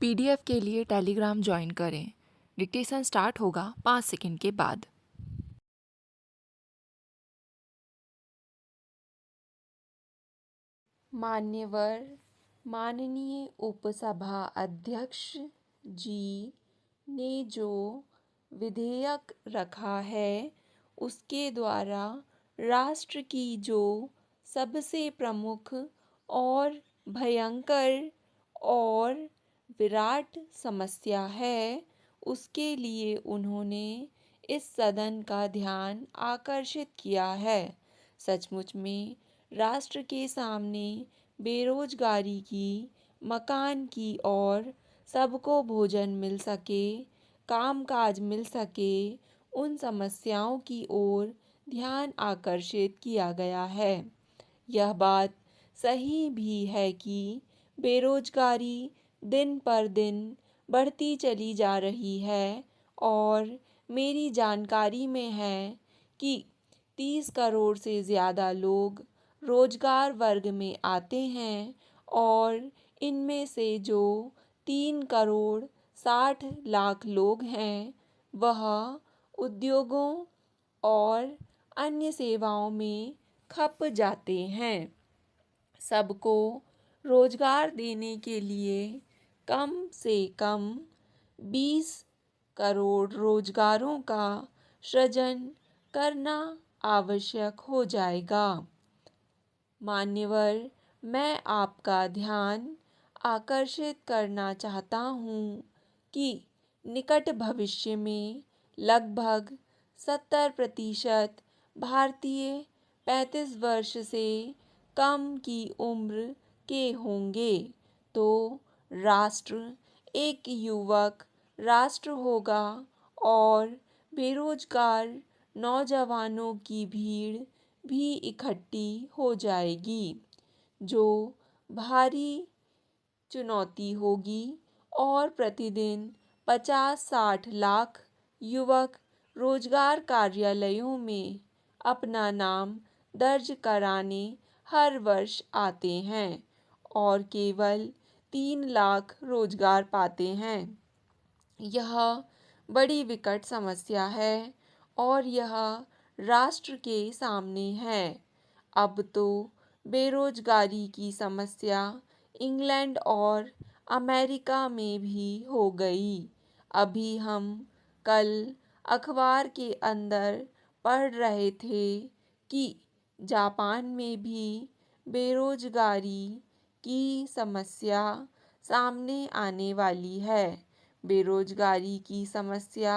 PDF के लिए Telegram join करें। डिक्टेशन स्टार्ट होगा 5 सेकंड के बाद। मान्यवर माननीय उपसभा अध्यक्ष जी ने जो विधेयक रखा है उसके द्वारा राष्ट्र की जो सबसे प्रमुख और भयंकर और विराट समस्या है उसके लिए उन्होंने इस सदन का ध्यान आकर्षित किया है। सचमुच में राष्ट्र के सामने बेरोजगारी की, मकान की और सबको भोजन मिल सके, कामकाज मिल सके, उन समस्याओं की ओर ध्यान आकर्षित किया गया है। यह बात सही भी है कि बेरोजगारी दिन पर दिन बढ़ती चली जा रही है और मेरी जानकारी में है कि 30 करोड़ से ज़्यादा लोग रोजगार वर्ग में आते हैं और इनमें से जो 3 करोड़ 60 लाख लोग हैं वह उद्योगों और अन्य सेवाओं में खप जाते हैं। सबको रोजगार देने के लिए कम से कम 20 करोड़ रोजगारों का सृजन करना आवश्यक हो जाएगा। मान्यवर, मैं आपका ध्यान आकर्षित करना चाहता हूँ कि निकट भविष्य में लगभग 70% भारतीय 35 वर्ष से कम की उम्र के होंगे, तो राष्ट्र एक युवक राष्ट्र होगा और बेरोजगार नौजवानों की भीड़ भी इकट्ठी हो जाएगी, जो भारी चुनौती होगी और प्रतिदिन 50-60 लाख युवक रोजगार कार्यालयों में अपना नाम दर्ज कराने हर वर्ष आते हैं और केवल 3 लाख रोजगार पाते हैं। यह बड़ी विकट समस्या है और यह राष्ट्र के सामने है। अब तो बेरोजगारी की समस्या इंग्लैंड और अमेरिका में भी हो गई। अभी हम कल अखबार के अंदर पढ़ रहे थे कि जापान में भी बेरोजगारी की समस्या सामने आने वाली है। बेरोजगारी की समस्या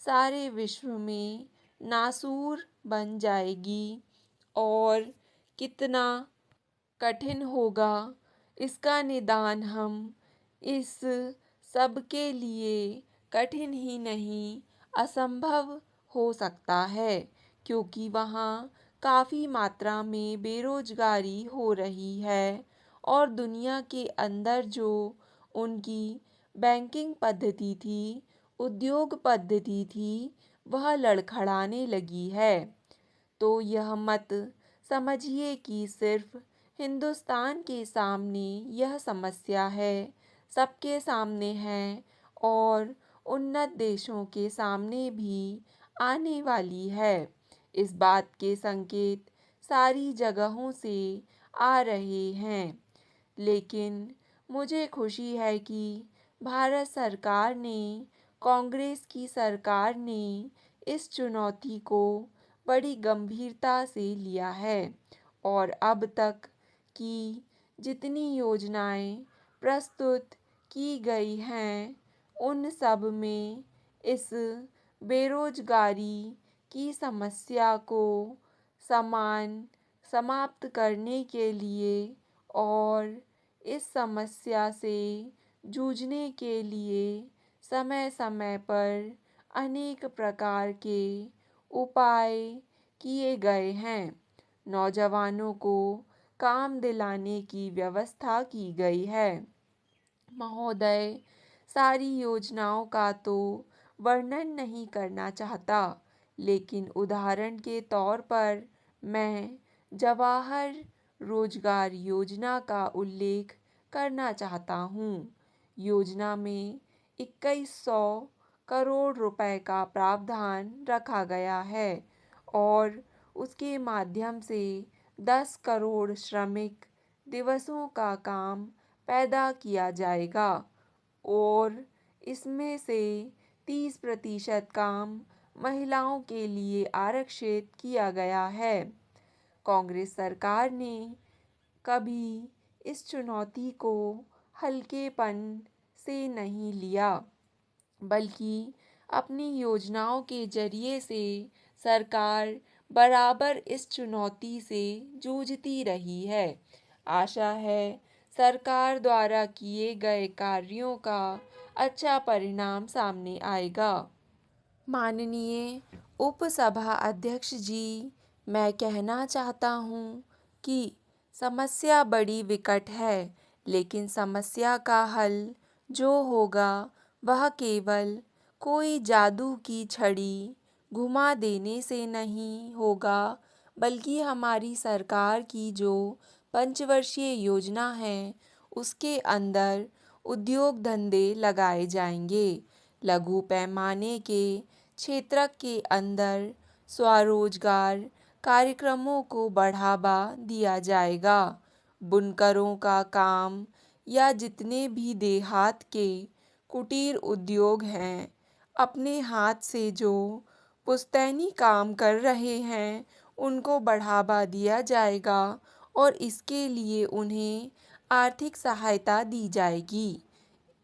सारे विश्व में नासूर बन जाएगी और कितना कठिन होगा इसका निदान हम इस सब के लिए कठिन ही नहीं असंभव हो सकता है, क्योंकि वहाँ काफ़ी मात्रा में बेरोजगारी हो रही है और दुनिया के अंदर जो उनकी बैंकिंग पद्धति थी, उद्योग पद्धति थी, वह लड़खड़ाने लगी है। तो यह मत समझिए कि सिर्फ हिंदुस्तान के सामने यह समस्या है, सबके सामने है और उन्नत देशों के सामने भी आने वाली है। इस बात के संकेत सारी जगहों से आ रहे हैं, लेकिन मुझे खुशी है कि भारत सरकार ने, कांग्रेस की सरकार ने इस चुनौती को बड़ी गंभीरता से लिया है और अब तक की जितनी योजनाएं प्रस्तुत की गई हैं उन सब में इस बेरोजगारी की समस्या को समाप्त करने के लिए और इस समस्या से जूझने के लिए समय समय पर अनेक प्रकार के उपाय किए गए हैं। नौजवानों को काम दिलाने की व्यवस्था की गई है। महोदय, सारी योजनाओं का तो वर्णन नहीं करना चाहता, लेकिन उदाहरण के तौर पर मैं जवाहर रोजगार योजना का उल्लेख करना चाहता हूँ। योजना में 2100 करोड़ रुपए का प्रावधान रखा गया है और उसके माध्यम से 10 करोड़ श्रमिक दिवसों का काम पैदा किया जाएगा और इसमें से 30% काम महिलाओं के लिए आरक्षित किया गया है। कांग्रेस सरकार ने कभी इस चुनौती को हल्केपन से नहीं लिया, बल्कि अपनी योजनाओं के जरिए से सरकार बराबर इस चुनौती से जूझती रही है। आशा है सरकार द्वारा किए गए कार्यों का अच्छा परिणाम सामने आएगा। माननीय उपसभा अध्यक्ष जी, मैं कहना चाहता हूँ कि समस्या बड़ी विकट है, लेकिन समस्या का हल जो होगा वह केवल कोई जादू की छड़ी घुमा देने से नहीं होगा, बल्कि हमारी सरकार की जो पंचवर्षीय योजना है उसके अंदर उद्योग धंधे लगाए जाएंगे। लघु पैमाने के क्षेत्र के अंदर स्वरोजगार कार्यक्रमों को बढ़ावा दिया जाएगा। बुनकरों का काम या जितने भी देहात के कुटीर उद्योग हैं, अपने हाथ से जो पुश्तैनी काम कर रहे हैं उनको बढ़ावा दिया जाएगा और इसके लिए उन्हें आर्थिक सहायता दी जाएगी।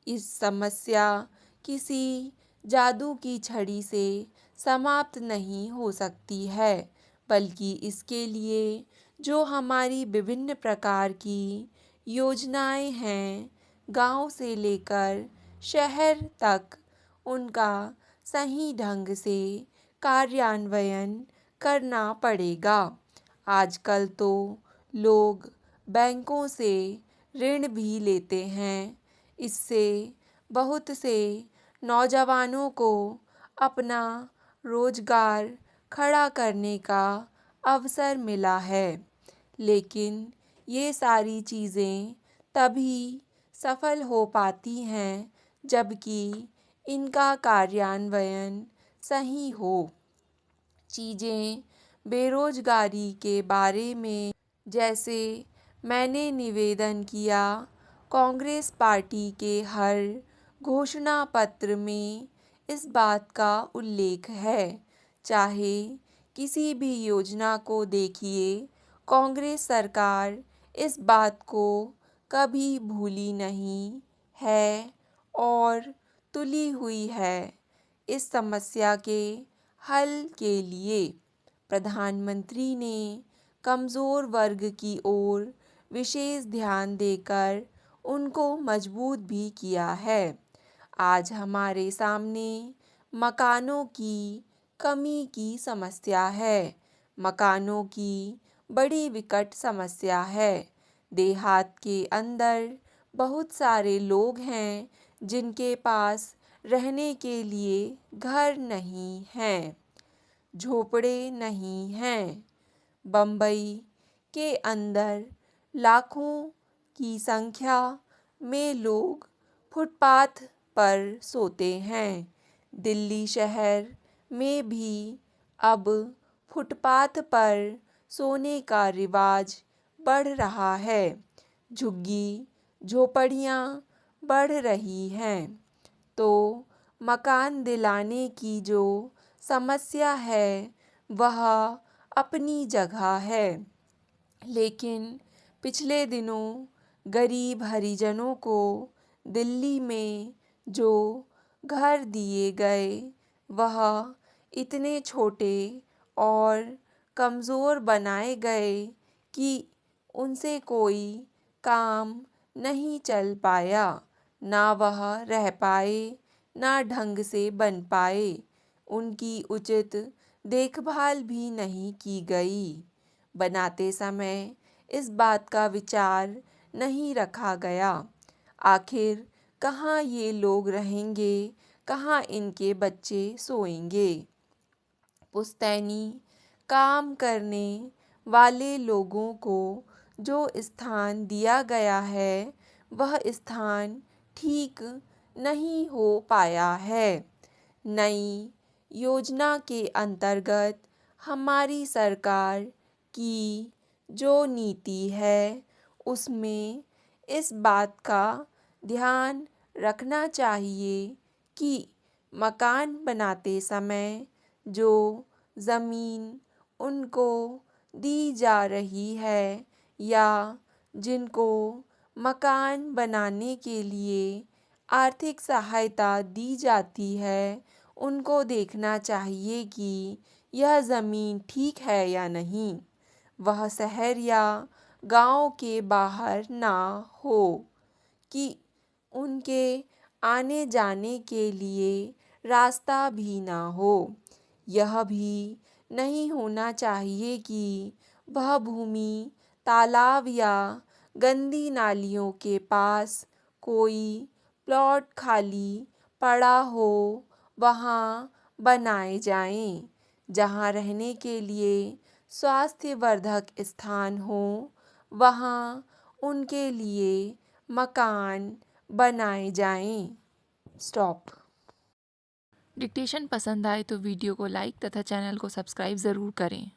इस समस्या किसी जादू की छड़ी से समाप्त नहीं हो सकती है, बल्कि इसके लिए जो हमारी विभिन्न प्रकार की योजनाएं हैं, गांव से लेकर शहर तक उनका सही ढंग से कार्यान्वयन करना पड़ेगा। आजकल तो लोग बैंकों से ऋण भी लेते हैं। इससे बहुत से नौजवानों को अपना रोजगार खड़ा करने का अवसर मिला है, लेकिन ये सारी चीज़ें तभी सफल हो पाती हैं जबकि इनका कार्यान्वयन सही हो। चीज़ें बेरोजगारी के बारे में जैसे मैंने निवेदन किया, कांग्रेस पार्टी के हर घोषणा पत्र में इस बात का उल्लेख है। चाहे किसी भी योजना को देखिए, कांग्रेस सरकार इस बात को कभी भूली नहीं है और तुली हुई है। इस समस्या के हल के लिए प्रधानमंत्री ने कमज़ोर वर्ग की ओर विशेष ध्यान देकर उनको मजबूत भी किया है। आज हमारे सामने मकानों की कमी की समस्या है। मकानों की बड़ी विकट समस्या है। देहात के अंदर बहुत सारे लोग हैं जिनके पास रहने के लिए घर नहीं हैं, झोपड़े नहीं हैं। बम्बई के अंदर लाखों की संख्या में लोग फुटपाथ पर सोते हैं। दिल्ली शहर में भी अब फुटपाथ पर सोने का रिवाज बढ़ रहा है। झुग्गी झोपड़ियाँ बढ़ रही हैं। तो मकान दिलाने की जो समस्या है वह अपनी जगह है, लेकिन पिछले दिनों गरीब हरिजनों को दिल्ली में जो घर दिए गए वह इतने छोटे और कमज़ोर बनाए गए कि उनसे कोई काम नहीं चल पाया, ना वह रह पाए, ना ढंग से बन पाए। उनकी उचित देखभाल भी नहीं की गई। बनाते समय इस बात का विचार नहीं रखा गया। आखिर कहाँ ये लोग रहेंगे, कहाँ इनके बच्चे सोएंगे। पुश्तैनी काम करने वाले लोगों को जो स्थान दिया गया है वह स्थान ठीक नहीं हो पाया है। नई योजना के अंतर्गत हमारी सरकार की जो नीति है उसमें इस बात का ध्यान रखना चाहिए कि मकान बनाते समय जो ज़मीन उनको दी जा रही है या जिनको मकान बनाने के लिए आर्थिक सहायता दी जाती है उनको देखना चाहिए कि यह ज़मीन ठीक है या नहीं, वह शहर या गांव के बाहर ना हो कि उनके आने जाने के लिए रास्ता भी ना हो। यह भी नहीं होना चाहिए कि वह भूमि तालाब या गंदी नालियों के पास कोई प्लॉट खाली पड़ा हो वहाँ बनाए जाएं, जहाँ रहने के लिए स्वास्थ्यवर्धक स्थान हो वहाँ उनके लिए मकान बनाए जाएं। स्टॉप। डिक्टेशन पसंद आए तो वीडियो को लाइक तथा चैनल को सब्सक्राइब ज़रूर करें।